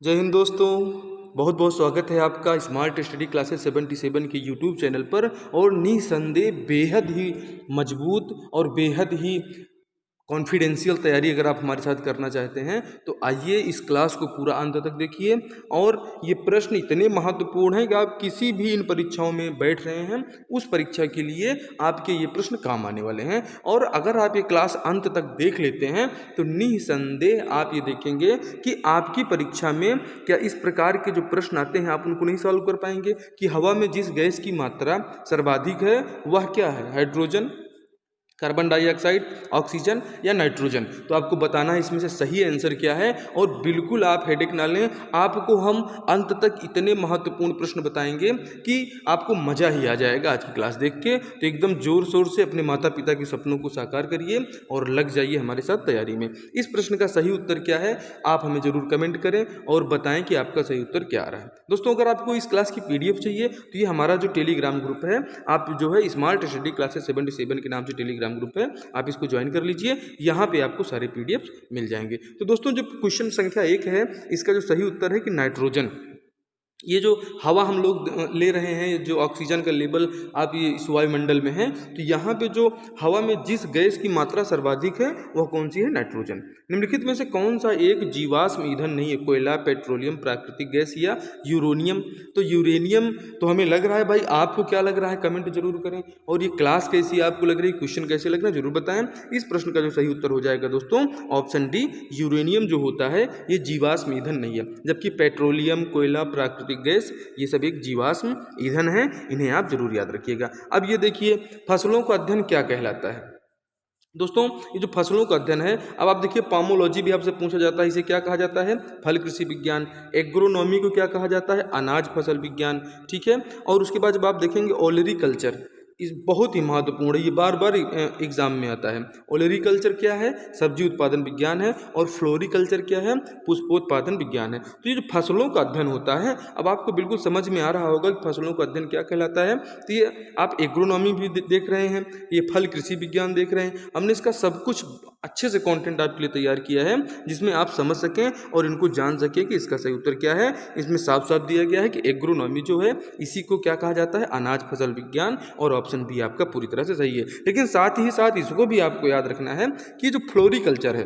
जय हिंद दोस्तों। बहुत बहुत स्वागत है आपका स्मार्ट स्टडी क्लासेस 77 के यूट्यूब चैनल पर। और निसंदेह बेहद ही मजबूत और बेहद ही कॉन्फिडेंशियल तैयारी अगर आप हमारे साथ करना चाहते हैं तो आइए इस क्लास को पूरा अंत तक देखिए। और ये प्रश्न इतने महत्वपूर्ण हैं कि आप किसी भी इन परीक्षाओं में बैठ रहे हैं उस परीक्षा के लिए आपके ये प्रश्न काम आने वाले हैं। और अगर आप ये क्लास अंत तक देख लेते हैं तो निसंदेह आप ये देखेंगे कि आपकी परीक्षा में क्या इस प्रकार के जो प्रश्न आते हैं आप उनको नहीं सॉल्व कर पाएंगे कि हवा में जिस गैस की मात्रा सर्वाधिक है वह क्या है, हाइड्रोजन, कार्बन डाइऑक्साइड, ऑक्सीजन या नाइट्रोजन। तो आपको बताना है इसमें से सही आंसर क्या है। और बिल्कुल आप हेडेक ना लें, आपको हम अंत तक इतने महत्वपूर्ण प्रश्न बताएंगे कि आपको मज़ा ही आ जाएगा आज की क्लास देख के। तो एकदम ज़ोर शोर से अपने माता पिता के सपनों को साकार करिए और लग जाइए हमारे साथ तैयारी में। इस प्रश्न का सही उत्तर क्या है आप हमें ज़रूर कमेंट करें और बताएं कि आपका सही उत्तर क्या आ रहा है। दोस्तों, अगर आपको इस क्लास की PDF चाहिए तो ये हमारा जो टेलीग्राम ग्रुप है, आप जो है स्मार्ट स्टडी क्लासेस 77 के नाम से टेलीग्राम ग्रुप है, आप इसको ज्वाइन कर लीजिए। यहाँ पे आपको सारे PDF मिल जाएंगे। तो दोस्तों, जो क्वेश्चन संख्या 1 है इसका जो सही उत्तर है कि नाइट्रोजन। ये जो हवा हम लोग ले रहे हैं, जो ऑक्सीजन का लेवल आप ये इस वायुमंडल में है, तो यहाँ पे जो हवा में जिस गैस की मात्रा सर्वाधिक है वह कौन सी है, नाइट्रोजन। निम्नलिखित में से कौन सा एक जीवाश्म ईंधन नहीं है, कोयला, पेट्रोलियम, प्राकृतिक गैस या यूरेनियम। तो यूरेनियम तो हमें लग रहा है भाई, आपको क्या लग रहा है कमेंट जरूर करें। और ये क्लास कैसी आपको लग रही है, क्वेश्चन कैसे लग रहा है जरूर बताएं। इस प्रश्न का जो सही उत्तर हो जाएगा दोस्तों ऑप्शन डी, यूरेनियम जो होता है ये जीवाश्म ईंधन नहीं है। जबकि पेट्रोलियम, कोयला, प्राकृतिक गैस ये सब एक जीवाश्म ईंधन है, इन्हें आप जरूर याद रखिएगा। अब ये देखिए फसलों का अध्ययन क्या कहलाता है। दोस्तों, ये जो फसलों का अध्ययन है, अब आप देखिए पामोलॉजी भी आपसे पूछा जाता है, इसे क्या कहा जाता है, फल कृषि विज्ञान। एग्रोनॉमी को क्या कहा जाता है, अनाज फसल विज्ञान। ठीक है। और उसके बाद जब आप देखेंगे ओलेरीकल्चर, इस बहुत ही महत्वपूर्ण है, ये बार बार एग्जाम में आता है। ओलेरीकल्चर क्या है, सब्जी उत्पादन विज्ञान है। और फ्लोरिकल्चर क्या है, पुष्पोत्पादन विज्ञान है। तो ये जो फसलों का अध्ययन होता है, अब आपको बिल्कुल समझ में आ रहा होगा कि फसलों का अध्ययन क्या कहलाता है। तो ये आप एग्रोनॉमी भी देख रहे हैं, ये फल कृषि विज्ञान देख रहे हैं। हमने इसका सब कुछ अच्छे से कंटेंट आपके लिए तैयार किया है जिसमें आप समझ सकें और इनको जान सकें कि इसका सही उत्तर क्या है। इसमें साफ साफ दिया गया है कि एग्रोनॉमी जो है इसी को क्या कहा जाता है, अनाज फसल विज्ञान। और ऑप्शन बी आपका पूरी तरह से सही है। लेकिन साथ ही साथ इसको भी आपको याद रखना है कि जो फ्लोरिकल्चर है,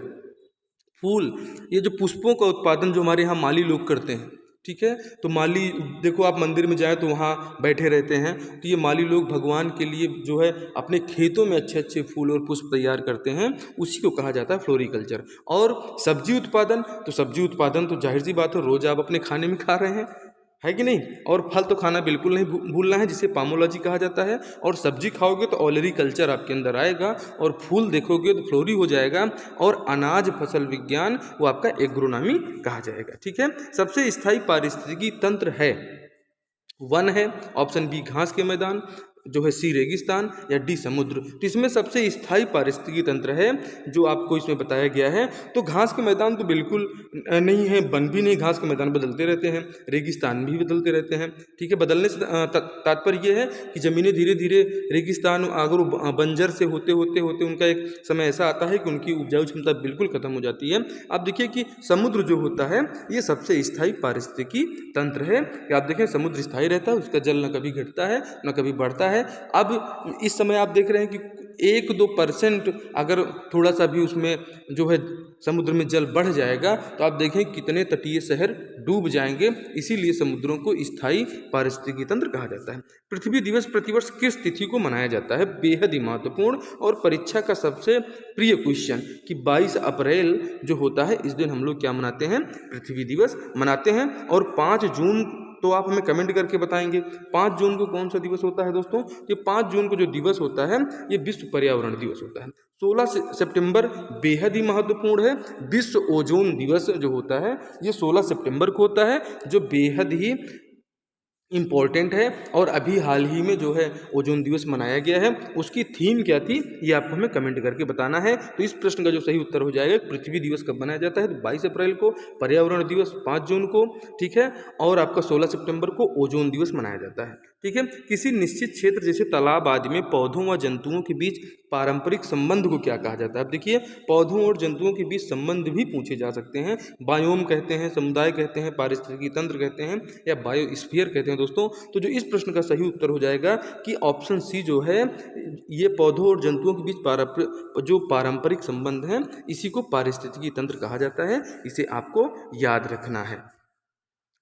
फूल, ये जो पुष्पों का उत्पादन जो हमारे यहाँ माली लोग करते हैं, ठीक है। तो माली देखो, आप मंदिर में जाएं तो वहाँ बैठे रहते हैं, तो ये माली लोग भगवान के लिए जो है अपने खेतों में अच्छे अच्छे फूल और पुष्प तैयार करते हैं, उसी को कहा जाता है फ्लोरिकल्चर। और सब्जी उत्पादन, तो सब्जी उत्पादन तो जाहिर सी बात है रोज आप अपने खाने में खा रहे हैं, है कि नहीं। और फल तो खाना बिल्कुल नहीं भूलना है, जिसे पामोलॉजी कहा जाता है। और सब्जी खाओगे तो ओलेरीकल्चर आपके अंदर आएगा, और फूल देखोगे तो फ्लोरी हो जाएगा। और अनाज फसल विज्ञान वो आपका एग्रोनॉमी कहा जाएगा। ठीक है। सबसे स्थायी पारिस्थितिकी तंत्र है, वन है, ऑप्शन बी घास के मैदान, जो है सी रेगिस्तान, या डी समुद्र। तो इसमें सबसे स्थायी पारिस्थितिकी तंत्र है जो आपको इसमें बताया गया है। तो घास के मैदान तो बिल्कुल नहीं है, वन भी नहीं, घास के मैदान बदलते रहते हैं, रेगिस्तान भी बदलते रहते हैं। ठीक है। बदलने से तात्पर्य ये है कि ज़मीनें धीरे धीरे रेगिस्तान, अगर वो बंजर से होते होते होते उनका एक समय ऐसा आता है कि उनकी उपजाऊ क्षमता बिल्कुल खत्म हो जाती है। आप देखिए कि समुद्र जो होता है ये सबसे स्थायी पारिस्थितिकी तंत्र है कि आप देखें समुद्र स्थायी रहता है, उसका जल न कभी घटता है न कभी बढ़ता है। अब इस समय आप देख रहे हैं कि 1-2% अगर थोड़ा सा भी उसमें जो है समुद्र में जल बढ़ जाएगा तो आप देखें कितने तटीय शहर डूब जाएंगे। इसीलिए समुद्रों को स्थायी पारिस्थितिकी तंत्र कहा जाता है। पृथ्वी दिवस प्रतिवर्ष किस तिथि को मनाया जाता है, बेहद ही महत्वपूर्ण और परीक्षा का सबसे प्रिय क्वेश्चन कि 22 अप्रैल जो होता है इस दिन हम लोग क्या मनाते हैं, पृथ्वी दिवस मनाते हैं। और 5 जून तो आप हमें कमेंट करके बताएंगे 5 जून को कौन सा दिवस होता है। दोस्तों, ये 5 जून को जो दिवस होता है ये विश्व पर्यावरण दिवस होता है। 16 सितंबर बेहद ही महत्वपूर्ण है, विश्व ओजोन दिवस जो होता है ये 16 सितंबर को होता है, जो बेहद ही इम्पॉर्टेंट है। और अभी हाल ही में जो है ओजोन दिवस मनाया गया है, उसकी थीम क्या थी ये आपको हमें कमेंट करके बताना है। तो इस प्रश्न का जो सही उत्तर हो जाएगा, पृथ्वी दिवस कब मनाया जाता है, तो 22 अप्रैल को, पर्यावरण दिवस 5 जून को, ठीक है, और आपका 16 सितंबर को ओजोन दिवस मनाया जाता है, ठीक है। किसी निश्चित क्षेत्र जैसे तालाब आदि में पौधों व जंतुओं के बीच पारंपरिक संबंध को क्या कहा जाता है। अब देखिए, पौधों और जंतुओं के बीच संबंध भी पूछे जा सकते हैं। बायोम कहते हैं, समुदाय कहते हैं, पारिस्थितिकी तंत्र कहते हैं, या बायोस्फीयर कहते हैं दोस्तों। तो जो इस प्रश्न का सही उत्तर हो जाएगा कि ऑप्शन सी जो है, ये पौधों और जंतुओं के बीच जो पारंपरिक संबंध है, इसी को पारिस्थितिकी तंत्र कहा जाता है। इसे आपको याद रखना है।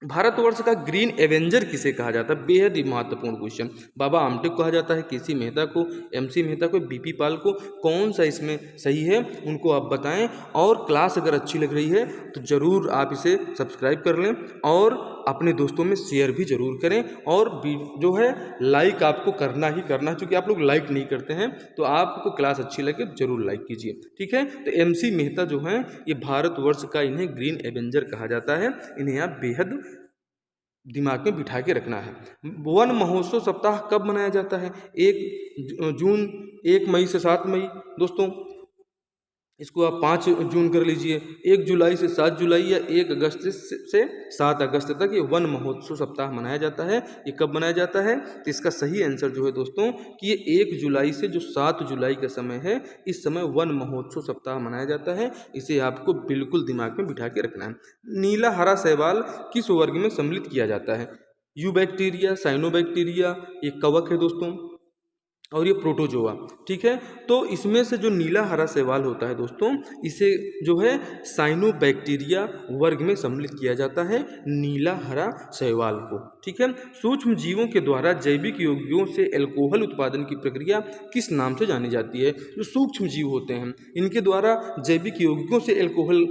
भारतवर्ष का ग्रीन एवेंजर किसे कहा जाता है, बेहद ही महत्वपूर्ण क्वेश्चन। बाबा आमटे को कहा जाता है, केसी मेहता को, एमसी मेहता को, बीपी पाल को, कौन सा इसमें सही है उनको आप बताएं। और क्लास अगर अच्छी लग रही है तो ज़रूर आप इसे सब्सक्राइब कर लें और अपने दोस्तों में शेयर भी ज़रूर करें। और जो है लाइक आपको करना ही करना है, क्योंकि आप लोग लाइक नहीं करते हैं। तो आपको क्लास अच्छी लगे ज़रूर लाइक कीजिए, ठीक है। तो एमसी मेहता जो हैं, ये भारतवर्ष का, इन्हें ग्रीन एवेंजर कहा जाता है। इन्हें आप बेहद दिमाग में बिठा के रखना है। वन महोत्सव सप्ताह कब मनाया जाता है, 1 जून, 1 मई से 7 मई दोस्तों। इसको आप 5 जून कर लीजिए। 1 जुलाई से 7 जुलाई या 1 अगस्त से 7 अगस्त तक ये वन महोत्सव सप्ताह मनाया जाता है। ये कब मनाया जाता है, तो इसका सही आंसर जो है दोस्तों कि ये 1 जुलाई से जो 7 जुलाई का समय है, इस समय वन महोत्सव सप्ताह मनाया जाता है। इसे आपको बिल्कुल दिमाग में बिठा के रखना है। नीला हरा शैवाल किस वर्ग में सम्मिलित किया जाता है, यूबैक्टीरिया, साइनोबैक्टीरिया, ये कवक है दोस्तों, और ये प्रोटोजोआ, ठीक है। तो इसमें से जो नीला हरा शैवाल होता है दोस्तों, इसे जो है साइनोबैक्टीरिया वर्ग में सम्मिलित किया जाता है, नीला हरा शैवाल को, ठीक है। सूक्ष्म जीवों के द्वारा जैविक यौगिकों से अल्कोहल उत्पादन की प्रक्रिया किस नाम से जानी जाती है। जो सूक्ष्म जीव होते हैं, इनके द्वारा जैविक यौगिकों से अल्कोहल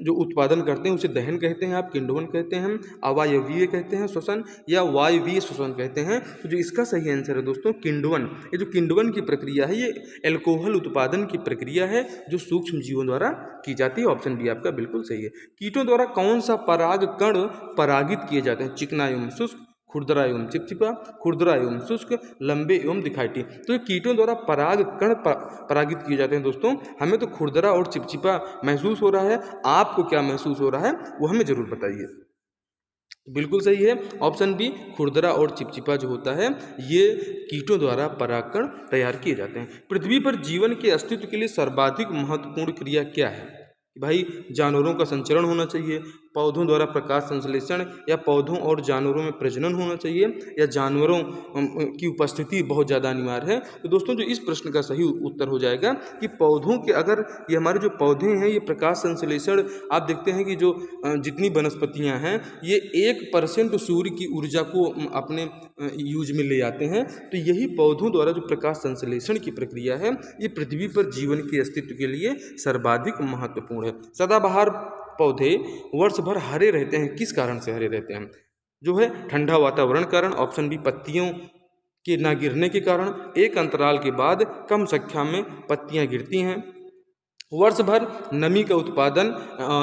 जो उत्पादन करते हैं, उसे दहन कहते हैं, आप किण्वन कहते हैं, अवायवीय कहते हैं श्वसन, या वायवीय श्वसन कहते हैं। तो जो इसका सही आंसर है दोस्तों किण्वन। ये जो किण्वन की प्रक्रिया है, ये अल्कोहल उत्पादन की प्रक्रिया है जो सूक्ष्म जीवों द्वारा की जाती है। ऑप्शन बी आपका बिल्कुल सही है। कीटों द्वारा कौन सा पराग कण परागित किए जाते हैं, चिकना एवं शुष्क, खुरदरा एवं चिपचिपा, खुरदरा एवं शुष्क, लंबे एवं दिखाई। तो ये कीटों द्वारा पराग कण परागित किए जाते हैं दोस्तों। हमें तो खुरदरा और चिपचिपा महसूस हो रहा है, आपको क्या महसूस हो रहा है वो हमें जरूर बताइए। बिल्कुल सही है, ऑप्शन बी खुरदरा और चिपचिपा जो होता है, ये कीटों द्वारा परागकण तैयार किए जाते हैं। पृथ्वी पर जीवन के अस्तित्व के लिए सर्वाधिक महत्वपूर्ण क्रिया क्या है, भाई जानवरों का संचरण होना चाहिए, पौधों द्वारा प्रकाश संश्लेषण, या पौधों और जानवरों में प्रजनन होना चाहिए, या जानवरों की उपस्थिति बहुत ज़्यादा अनिवार्य है। तो दोस्तों जो इस प्रश्न का सही उत्तर हो जाएगा कि पौधों के, अगर ये हमारे जो पौधे हैं ये प्रकाश संश्लेषण, आप देखते हैं कि जो जितनी वनस्पतियां हैं ये 1% सूर्य की ऊर्जा को अपने यूज में ले आते हैं। तो यही पौधों द्वारा जो प्रकाश संश्लेषण की प्रक्रिया है, ये पृथ्वी पर जीवन के अस्तित्व के लिए सर्वाधिक महत्वपूर्ण है। सदाबहार पौधे वर्ष भर हरे रहते हैं, किस कारण से हरे रहते हैं, जो है ठंडा वातावरण कारण, ऑप्शन बी पत्तियों के ना गिरने के कारण, एक अंतराल के बाद कम संख्या में पत्तियां गिरती हैं, वर्ष भर नमी का उत्पादन,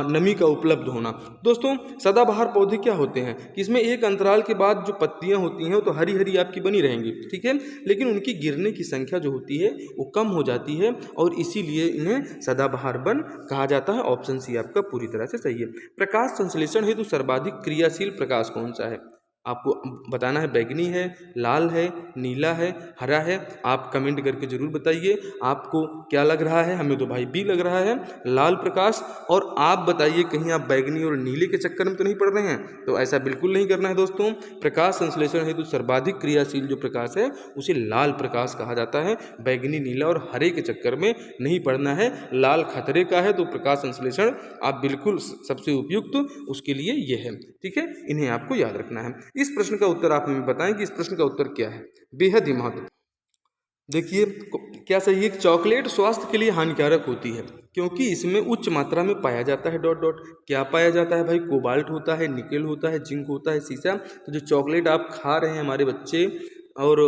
नमी का उपलब्ध होना। दोस्तों सदाबहार पौधे क्या होते हैं कि इसमें एक अंतराल के बाद जो पत्तियां होती हैं वो तो हरी हरी आपकी बनी रहेंगी, ठीक है, लेकिन उनकी गिरने की संख्या जो होती है वो कम हो जाती है, और इसीलिए इन्हें सदाबहार वन कहा जाता है। ऑप्शन सी आपका पूरी तरह से सही है। प्रकाश संश्लेषण हेतु सर्वाधिक क्रियाशील प्रकाश कौन सा है, आपको बताना है, बैगनी है, लाल है, नीला है, हरा है। आप कमेंट करके जरूर बताइए आपको क्या लग रहा है। हमें तो भाई बी लग रहा है, लाल प्रकाश। और आप बताइए कहीं आप बैगनी और नीले के चक्कर में तो नहीं पड़ रहे हैं, तो ऐसा बिल्कुल नहीं करना है दोस्तों। प्रकाश संश्लेषण हेतु सर्वाधिक क्रियाशील जो प्रकाश है उसे लाल प्रकाश कहा जाता है। बैगनी, नीला और हरे के चक्कर में नहीं पड़ना है। लाल खतरे का है, तो प्रकाश संश्लेषण आप बिल्कुल सबसे उपयुक्त उसके लिए ये है, ठीक है, इन्हें आपको याद रखना है। इस प्रश्न का उत्तर आप हमें बताएं कि इस प्रश्न का उत्तर क्या है, बेहद ही महत्वपूर्ण। देखिए क्या सही है, चॉकलेट स्वास्थ्य के लिए हानिकारक होती है क्योंकि इसमें उच्च मात्रा में पाया जाता है डॉट डॉट। क्या पाया जाता है भाई, कोबाल्ट होता है, निकेल होता है, जिंक होता है, सीसा। तो जो चॉकलेट आप खा रहे हैं हमारे बच्चे, और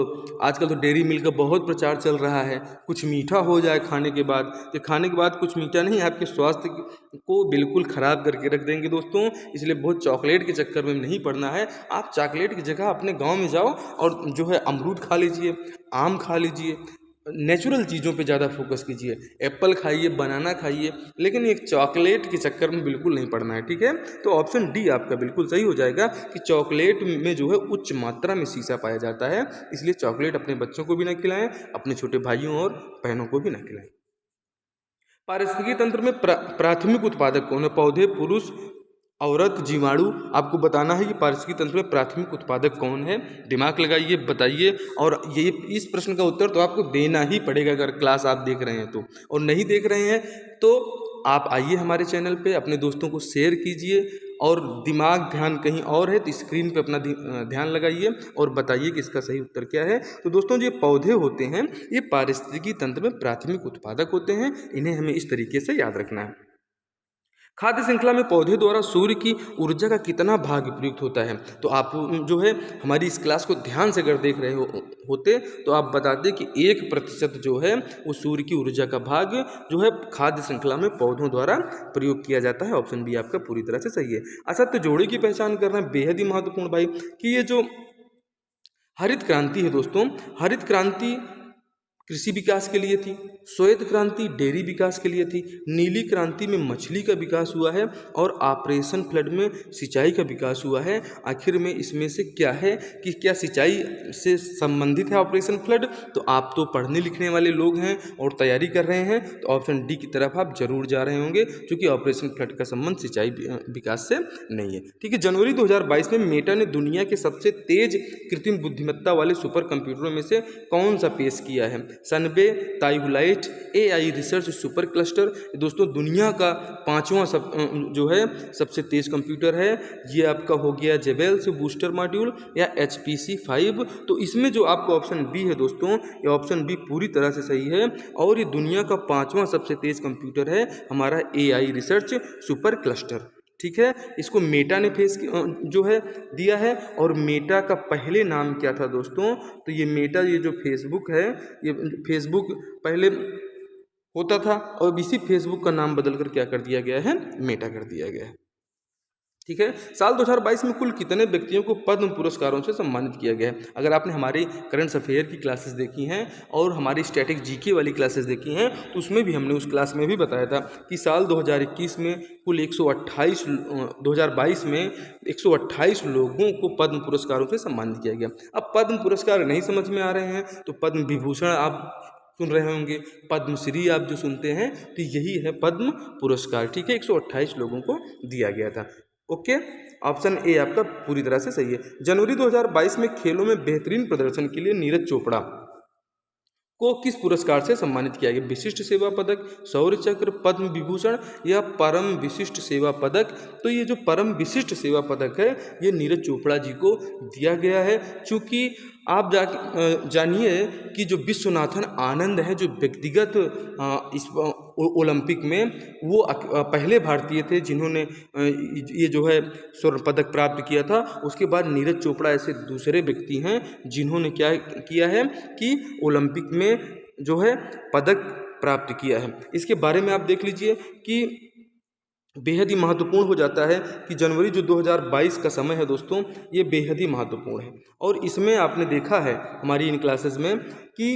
आजकल तो डेयरी मिल्क का बहुत प्रचार चल रहा है। कुछ मीठा हो जाए खाने के बाद, तो खाने के बाद कुछ मीठा नहीं, आपके स्वास्थ्य को बिल्कुल ख़राब करके रख देंगे दोस्तों। इसलिए बहुत चॉकलेट के चक्कर में नहीं पड़ना है। आप चॉकलेट की जगह अपने गांव में जाओ और जो है अमरूद खा लीजिए, आम खा लीजिए, नेचुरल चीज़ों पे ज़्यादा फोकस कीजिए। एप्पल खाइए, बनाना खाइए, लेकिन एक चॉकलेट के चक्कर में बिल्कुल नहीं पड़ना है, ठीक है। तो ऑप्शन डी आपका बिल्कुल सही हो जाएगा कि चॉकलेट में जो है उच्च मात्रा में शीशा पाया जाता है, इसलिए चॉकलेट अपने बच्चों को भी ना खिलाएं, अपने छोटे भाइयों और बहनों को भी ना खिलाएं। पारिस्थितिकी तंत्र में प्राथमिक उत्पादक कौन है? पौधे, पुरुष, औरत, जीवाणु। आपको बताना है कि पारिस्थितिकी तंत्र में प्राथमिक उत्पादक कौन है। दिमाग लगाइए, बताइए। और ये इस प्रश्न का उत्तर तो आपको देना ही पड़ेगा अगर क्लास आप देख रहे हैं तो, और नहीं देख रहे हैं तो आप आइए हमारे चैनल पे, अपने दोस्तों को शेयर कीजिए, और दिमाग ध्यान कहीं और है तो स्क्रीन पे अपना ध्यान लगाइए और बताइए कि इसका सही उत्तर क्या है। तो दोस्तों, जो पौधे होते हैं ये पारिस्थितिकी तंत्र में प्राथमिक उत्पादक होते हैं, इन्हें हमें इस तरीके से याद रखना है। खाद्य श्रृंखला में पौधे द्वारा सूर्य की ऊर्जा का कितना भाग प्रयुक्त होता है? तो आप जो है हमारी इस क्लास को ध्यान से अगर देख रहे होते तो आप बताते कि 1% जो है वो सूर्य की ऊर्जा का भाग जो है खाद्य श्रृंखला में पौधों द्वारा प्रयोग किया जाता है। ऑप्शन बी आपका पूरी तरह से सही है। असत्य जोड़े की पहचान करना बेहद ही महत्वपूर्ण भाई, कि ये जो हरित क्रांति है दोस्तों, हरित क्रांति कृषि विकास के लिए थी, श्वेत क्रांति डेयरी विकास के लिए थी, नीली क्रांति में मछली का विकास हुआ है, और ऑपरेशन फ्लड में सिंचाई का विकास हुआ है। आखिर में इसमें से क्या है कि क्या सिंचाई से संबंधित है ऑपरेशन फ्लड? तो आप तो पढ़ने लिखने वाले लोग हैं और तैयारी कर रहे हैं, तो ऑप्शन डी की तरफ आप जरूर जा रहे होंगे, क्योंकि ऑपरेशन फ्लड का संबंध सिंचाई विकास से नहीं है, ठीक है। जनवरी 2022 में मेटा ने दुनिया के सबसे तेज कृत्रिम बुद्धिमत्ता वाले सुपर कंप्यूटरों में से कौन सा पेश किया है? Sanbe ताइहुलाइट AI research super cluster. दोस्तों, दुनिया का 5वां जो है सबसे तेज कंप्यूटर है, ये आपका हो गया जेबेल्स बूस्टर मॉड्यूल या HPC 5। तो इसमें जो आपका ऑप्शन बी है दोस्तों, ये ऑप्शन बी पूरी तरह से सही है, और ये दुनिया का 5वां सबसे तेज कंप्यूटर है हमारा AI रिसर्च सुपर क्लस्टर, ठीक है। इसको मेटा ने जो है दिया है, और मेटा का पहले नाम क्या था दोस्तों? तो ये मेटा, ये जो फेसबुक है, ये फेसबुक पहले होता था, और इसी फेसबुक का नाम बदलकर क्या कर दिया गया है? मेटा कर दिया गया है, ठीक है। साल 2022 में कुल कितने व्यक्तियों को पद्म पुरस्कारों से सम्मानित किया गया है? अगर आपने हमारी करंट अफेयर की क्लासेस देखी हैं और हमारी स्टैटिक जीके वाली क्लासेस देखी हैं, तो उसमें भी हमने उस क्लास में भी बताया था कि साल 2021 में कुल 2022 में 128 लोगों को पद्म पुरस्कारों से सम्मानित किया गया। अब पद्म पुरस्कार नहीं समझ में आ रहे हैं तो पद्म विभूषण आप सुन रहे होंगे, पद्मश्री आप जो सुनते हैं, तो यही है पद्म पुरस्कार, ठीक है। 128 लोगों को दिया गया था। ओके, ऑप्शन ए आपका पूरी तरह से सही है। जनवरी 2022 में खेलों में बेहतरीन प्रदर्शन के लिए नीरज चोपड़ा को किस पुरस्कार से सम्मानित किया गया? विशिष्ट सेवा पदक, शौर्य चक्र, पद्म विभूषण या परम विशिष्ट सेवा पदक? तो ये जो परम विशिष्ट सेवा पदक है ये नीरज चोपड़ा जी को दिया गया है, क्योंकि आप जानिए कि जो विश्वनाथन आनंद है, जो व्यक्तिगत इस ओलंपिक में वो पहले भारतीय थे जिन्होंने ये जो है स्वर्ण पदक प्राप्त किया था। उसके बाद नीरज चोपड़ा ऐसे दूसरे व्यक्ति हैं जिन्होंने क्या किया है कि ओलंपिक में जो है पदक प्राप्त किया है। इसके बारे में आप देख लीजिए कि बेहद ही महत्वपूर्ण हो जाता है कि जनवरी जो 2022 का समय है दोस्तों, ये बेहद ही महत्वपूर्ण है। और इसमें आपने देखा है हमारी इन क्लासेस में कि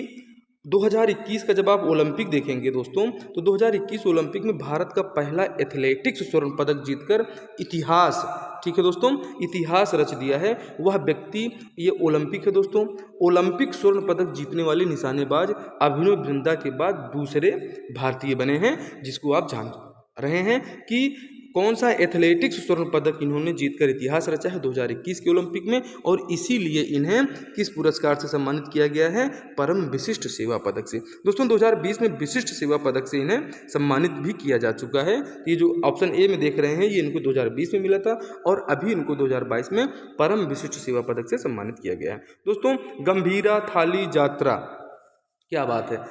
2021 का जब आप ओलंपिक देखेंगे दोस्तों, तो 2021 ओलंपिक में भारत का पहला एथलेटिक्स स्वर्ण पदक जीतकर इतिहास, ठीक है दोस्तों, इतिहास रच दिया है। वह व्यक्ति, ये ओलंपिक है दोस्तों, ओलंपिक स्वर्ण पदक जीतने वाले निशानेबाज अभिनव बिंद्रा के बाद दूसरे भारतीय बने हैं, जिसको आप जान रहे हैं कि कौन सा एथलेटिक्स स्वर्ण पदक इन्होंने जीतकर इतिहास रचा है 2021 के ओलंपिक में, और इसीलिए इन्हें किस पुरस्कार से सम्मानित किया गया है? परम विशिष्ट सेवा पदक से। दोस्तों, 2020 में विशिष्ट सेवा पदक से इन्हें सम्मानित भी किया जा चुका है। ये जो ऑप्शन ए में देख रहे हैं, ये इनको 2020 में मिला था, और अभी इनको 2022 में परम विशिष्ट सेवा पदक से सम्मानित किया गया है। दोस्तों, गंभीरा थाली यात्रा, क्या बात है,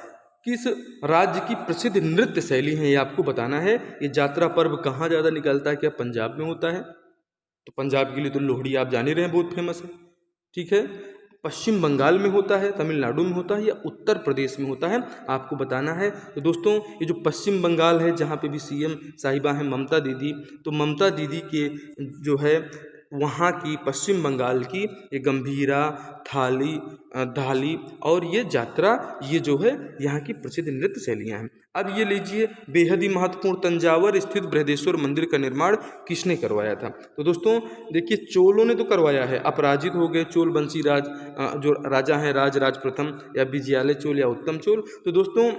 किस राज्य की प्रसिद्ध नृत्य शैली है, ये आपको बताना है। ये यात्रा पर्व कहाँ ज़्यादा निकलता है? क्या पंजाब में होता है? तो पंजाब के लिए तो लोहड़ी आप जान ही रहे हैं, बहुत फेमस है, ठीक है। पश्चिम बंगाल में होता है, तमिलनाडु में होता है या उत्तर प्रदेश में होता है, आपको बताना है। तो दोस्तों ये जो पश्चिम बंगाल है जहाँ पे भी सीएम साहिबा हैं ममता दीदी, तो ममता दीदी के जो है वहाँ की पश्चिम बंगाल की ये गंभीरा, धाली और ये जात्रा, ये जो है यहाँ की प्रसिद्ध नृत्य शैलियाँ हैं। अब ये लीजिए, बेहद ही महत्वपूर्ण, तंजावर स्थित बृहदेश्वर मंदिर का निर्माण किसने करवाया था? तो दोस्तों देखिए, चोलों ने तो करवाया है, अपराजित हो गए चोल बंसी राज, जो राजा हैं राज प्रथम या विजयालय चोल या उत्तम चोल। तो दोस्तों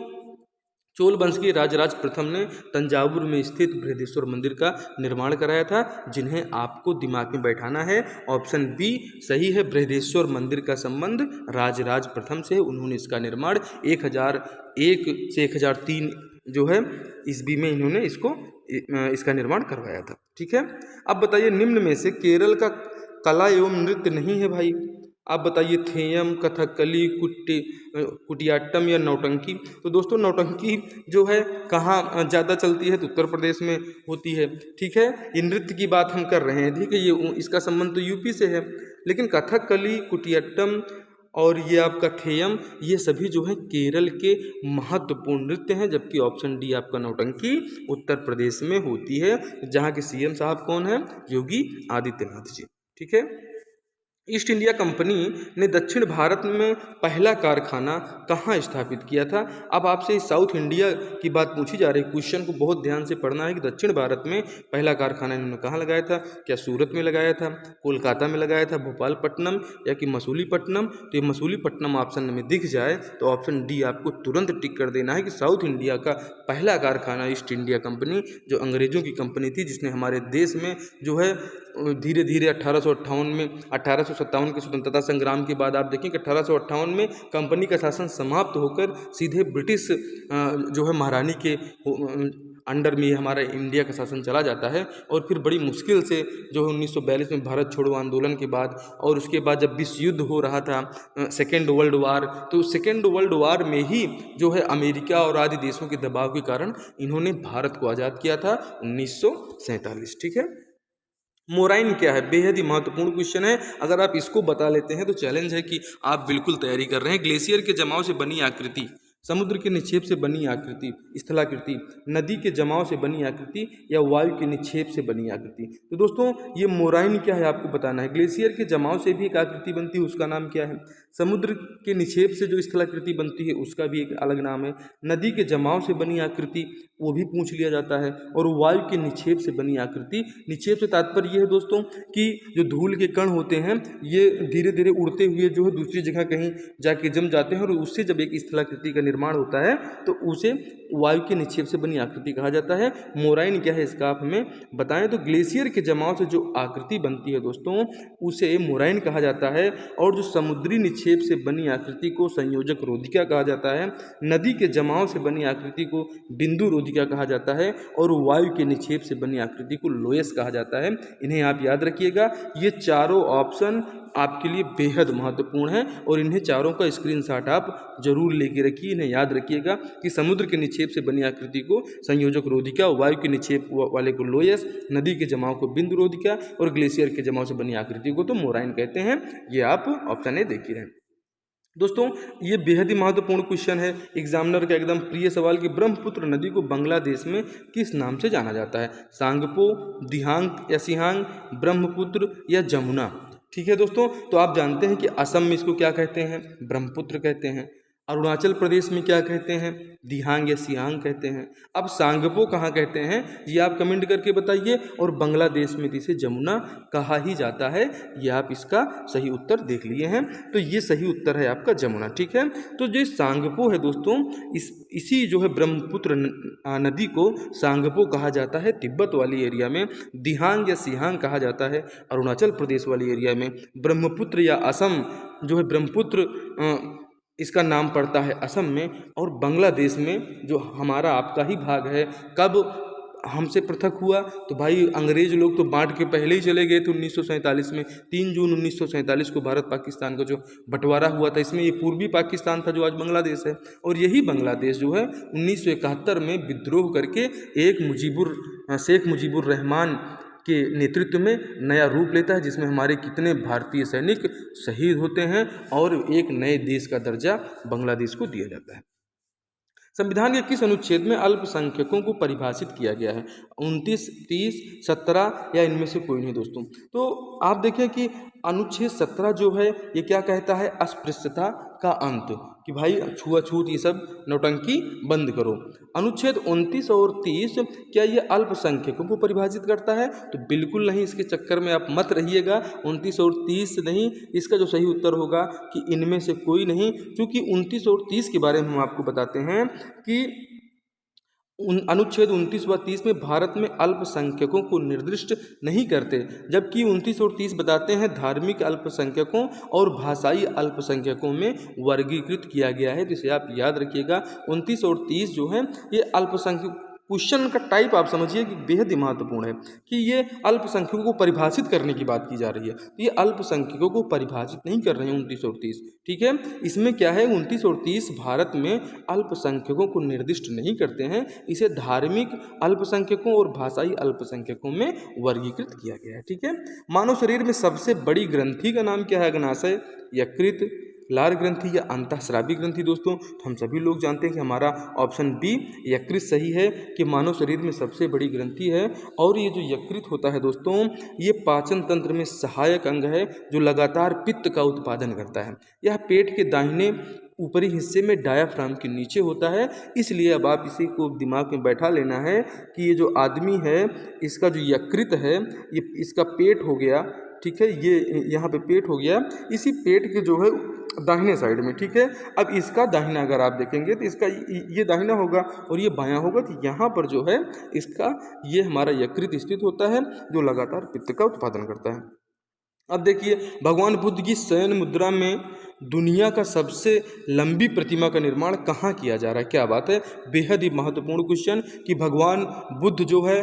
चोल वंश के राजराज प्रथम ने तंजावुर में स्थित बृहदेश्वर मंदिर का निर्माण कराया था, जिन्हें आपको दिमाग में बैठाना है। ऑप्शन बी सही है, बृहदेश्वर मंदिर का संबंध राजराज प्रथम से है। उन्होंने इसका निर्माण 1001 से 1003 जो है ईस्वी में इन्होंने इसका निर्माण करवाया था। ठीक है, अब बताइए निम्न में से केरल का कला एवं नृत्य नहीं है भाई। आप बताइए, थेयम, कथकली, कुटियाट्टम या नौटंकी। तो दोस्तों नौटंकी जो है कहाँ ज़्यादा चलती है? तो उत्तर प्रदेश में होती है। ठीक है, ये नृत्य की बात हम कर रहे हैं, ठीक है, ये इसका संबंध तो यूपी से है। लेकिन कथकली, कुटियाट्टम और ये आपका थेयम, ये सभी जो है केरल के महत्वपूर्ण नृत्य हैं, जबकि ऑप्शन डी आपका नौटंकी उत्तर प्रदेश में होती है, जहाँ के सीएम साहब कौन है? योगी आदित्यनाथ जी। ठीक है, ईस्ट इंडिया कंपनी ने दक्षिण भारत में पहला कारखाना कहाँ स्थापित किया था? अब आपसे साउथ इंडिया की बात पूछी जा रही है, क्वेश्चन को बहुत ध्यान से पढ़ना है कि दक्षिण भारत में पहला कारखाना इन्होंने कहाँ लगाया था? क्या सूरत में लगाया था, कोलकाता में लगाया था, भोपालपट्टनम या कि मसूलीपट्टनम? तो ये मसूलीपट्टनम ऑप्शन में दिख जाए तो ऑप्शन डी आपको तुरंत टिक कर देना है कि साउथ इंडिया का पहला कारखाना ईस्ट इंडिया कंपनी, जो अंग्रेजों की कंपनी थी, जिसने हमारे देश में जो है धीरे धीरे 1858 में 1857 के स्वतंत्रता संग्राम के बाद आप देखें कि 1858 में कंपनी का शासन समाप्त होकर सीधे ब्रिटिश जो है महारानी के अंडर में हमारा इंडिया का शासन चला जाता है। और फिर बड़ी मुश्किल से जो है 1942 में भारत छोड़ो आंदोलन के बाद, और उसके बाद जब विश्व युद्ध हो रहा था, सेकेंड वर्ल्ड वार, तो सेकेंड वर्ल्ड वार में ही जो है अमेरिका और आदि देशों के दबाव के कारण इन्होंने भारत को आज़ाद किया था 1947। ठीक है, मोराइन क्या है? बेहद ही महत्वपूर्ण क्वेश्चन है। अगर आप इसको बता लेते हैं तो चैलेंज है कि आप बिल्कुल तैयारी कर रहे हैं। ग्लेशियर के जमाव से बनी आकृति, समुद्र के निक्षेप से बनी आकृति, स्थलाकृति, नदी के जमाव से बनी आकृति या वायु के निक्षेप से बनी आकृति। तो दोस्तों ये मोराइन क्या है आपको बताना है। ग्लेशियर के जमाव से भी एक आकृति बनती है, उसका नाम क्या है? समुद्र के निक्षेप से जो स्थलाकृति बनती है उसका भी एक अलग नाम है। नदी के जमाव से बनी आकृति वो भी पूछ लिया जाता है। और वायु के निक्षेप से बनी आकृति, निक्षेप से तात्पर्य ये है दोस्तों कि जो धूल के कण होते हैं ये धीरे धीरे उड़ते हुए जो है दूसरी जगह कहीं जाके जम जाते हैं, और उससे जब एक स्थलाकृति का निर्माण होता है तो उसे वायु के निक्षेप से बनी आकृति कहा जाता है। मोराइन क्या है इसका आप हमें बताएं। तो ग्लेशियर के जमाव से जो आकृति बनती है दोस्तों उसे मोराइन कहा जाता है। और जो समुद्री निक्षेप से बनी आकृति को संयोजक रोधिका कहा जाता है। नदी के जमाव से बनी आकृति को बिंदु रोधिका कहा जाता है। और वायु के निक्षेप से बनी आकृति को लोयस कहा जाता है। इन्हें आप याद रखिएगा, ये चारों ऑप्शन आपके लिए बेहद महत्वपूर्ण है और इन्हें चारों का स्क्रीनशॉट आप जरूर लेके रखिए। इन्हें याद रखिएगा कि समुद्र के निक्षेप से बनी आकृति को संयोजक रोधिका, वायु के निक्षेप वाले को लोयस, नदी के जमाव को बिंदु रोधिका और ग्लेशियर के जमाव से बनी आकृति को तो मोराइन कहते हैं। ये आप ऑप्शन ए देखिए रहें। दोस्तों ये बेहद ही महत्वपूर्ण क्वेश्चन है, एग्जामिनर का एकदम प्रिय सवाल कि ब्रह्मपुत्र नदी को बांग्लादेश में किस नाम से जाना जाता है? सांगपो, दिहांग या सिहांग, ब्रह्मपुत्र या जमुना? ठीक है दोस्तों, तो आप जानते हैं कि असम में इसको क्या कहते हैं? ब्रह्मपुत्र कहते हैं। अरुणाचल प्रदेश में क्या कहते हैं? दिहांग या सियांग कहते हैं। अब सांगपो कहाँ कहते हैं ये आप कमेंट करके बताइए। और बांग्लादेश में इसे जमुना कहा ही जाता है। ये आप इसका सही उत्तर देख लिए हैं, तो ये सही उत्तर है आपका जमुना। ठीक है, तो जो सांगपो है दोस्तों, इसी जो है ब्रह्मपुत्र नदी को सांगपो कहा जाता है तिब्बत वाली एरिया में। दिहांग या सिहांग कहा जाता है अरुणाचल प्रदेश वाली एरिया में। ब्रह्मपुत्र या असम जो है ब्रह्मपुत्र इसका नाम पड़ता है असम में। और बांग्लादेश में जो हमारा आपका ही भाग है, कब हमसे पृथक हुआ? तो भाई अंग्रेज लोग तो बांट के पहले ही चले गए थे 1947 में। 3 जून 1947 को भारत पाकिस्तान का जो बंटवारा हुआ था, इसमें ये पूर्वी पाकिस्तान था जो आज बांग्लादेश है। और यही बांग्लादेश जो है 1971 में विद्रोह करके शेख मुजीबुर रहमान के नेतृत्व में नया रूप लेता है, जिसमें हमारे कितने भारतीय सैनिक शहीद होते हैं और एक नए देश का दर्जा बांग्लादेश को दिया जाता है। संविधान के किस अनुच्छेद में अल्पसंख्यकों को परिभाषित किया गया है? 29, 30, 17 या इनमें से कोई नहीं दोस्तों। तो आप देखें कि अनुच्छेद 17 जो है ये क्या कहता है? अस्पृश्यता का अंत, कि भाई छुआछूत ये सब नौटंकी बंद करो। अनुच्छेद 29 और 30 क्या ये अल्पसंख्यकों को परिभाषित करता है? तो बिल्कुल नहीं, इसके चक्कर में आप मत रहिएगा। 29 और 30 नहीं, इसका जो सही उत्तर होगा कि इनमें से कोई नहीं, क्योंकि 29 और 30 के बारे में हम आपको बताते हैं कि अनुच्छेद 29 व 30 में भारत में अल्पसंख्यकों को निर्दिष्ट नहीं करते, जबकि 29 और 30 बताते हैं धार्मिक अल्पसंख्यकों और भाषाई अल्पसंख्यकों में वर्गीकृत किया गया है। तो इसे आप याद रखिएगा। 29 और 30 जो है ये अल्पसंख्यक, क्वेश्चन का टाइप आप समझिए कि बेहद ही महत्वपूर्ण है कि ये अल्पसंख्यकों को परिभाषित करने की बात की जा रही है। तो ये अल्पसंख्यकों को परिभाषित नहीं कर रहे हैं 29 और 30, ठीक है। इसमें क्या है, 29 और 30 भारत में अल्पसंख्यकों को निर्दिष्ट नहीं करते हैं, इसे धार्मिक अल्पसंख्यकों और भाषाई अल्पसंख्यकों में वर्गीकृत किया गया है, ठीक है। मानव शरीर में सबसे बड़ी ग्रंथि का नाम क्या है? अग्नाशय, यकृत, लार ग्रंथि या अंतःस्रावी ग्रंथि दोस्तों। तो हम सभी लोग जानते हैं कि हमारा ऑप्शन बी यकृत सही है कि मानव शरीर में सबसे बड़ी ग्रंथि है। और ये जो यकृत होता है दोस्तों, ये पाचन तंत्र में सहायक अंग है जो लगातार पित्त का उत्पादन करता है। यह पेट के दाहिने ऊपरी हिस्से में डायाफ्राम के नीचे होता है। इसलिए अब आप इसी को दिमाग में बैठा लेना है कि ये जो आदमी है इसका जो यकृत है ये इसका पेट हो गया, ठीक है, ये यहाँ पे पेट हो गया, इसी पेट के जो है दाहिने साइड में, ठीक है। अब इसका दाहिना अगर आप देखेंगे तो इसका ये दाहिना होगा और ये बायां होगा, तो यहाँ पर जो है इसका ये हमारा यकृत स्थित होता है जो लगातार पित्त का उत्पादन करता है। अब देखिए, भगवान बुद्ध की शयन मुद्रा में दुनिया का सबसे लंबी प्रतिमा का निर्माण कहाँ किया जा रहा है? क्या बात है, बेहद ही महत्वपूर्ण क्वेश्चन कि भगवान बुद्ध जो है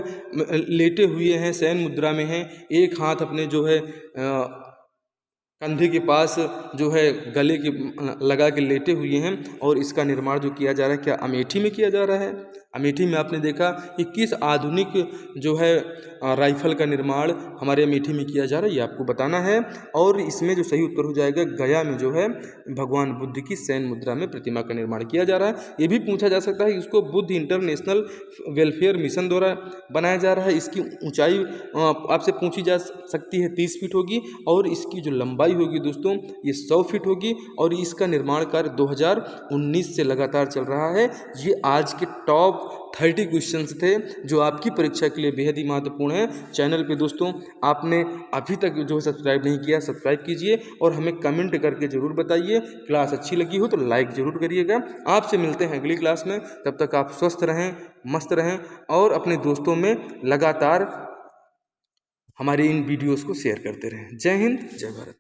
लेटे हुए हैं, शयन मुद्रा में हैं, एक हाथ अपने जो है कंधे के पास जो है गले के लगा के लेटे हुए हैं और इसका निर्माण जो किया जा रहा है, क्या अमेठी में किया जा रहा है? अमेठी में आपने देखा कि किस आधुनिक जो है राइफल का निर्माण हमारे अमेठी में किया जा रहा है, ये आपको बताना है। और इसमें जो सही उत्तर हो जाएगा, गया में जो है भगवान बुद्ध की शयन मुद्रा में प्रतिमा का निर्माण किया जा रहा है। ये भी पूछा जा सकता है कि इसको बुद्ध इंटरनेशनल वेलफेयर मिशन द्वारा बनाया जा रहा है। इसकी ऊंचाई आपसे पूछी जा सकती है, 30 फीट होगी और इसकी जो लंबाई होगी दोस्तों ये 100 फीट होगी। और इसका निर्माण कार्य 2019 से लगातार चल रहा है। ये आज के टॉप 30 क्वेश्चंस थे जो आपकी परीक्षा के लिए बेहद ही महत्वपूर्ण है। चैनल पे दोस्तों आपने अभी तक जो है सब्सक्राइब नहीं किया, सब्सक्राइब कीजिए और हमें कमेंट करके ज़रूर बताइए। क्लास अच्छी लगी हो तो लाइक ज़रूर करिएगा। आपसे मिलते हैं अगली क्लास में, तब तक आप स्वस्थ रहें, मस्त रहें और अपने दोस्तों में लगातार हमारे इन वीडियोज़ को शेयर करते रहें। जय हिंद, जय भारत।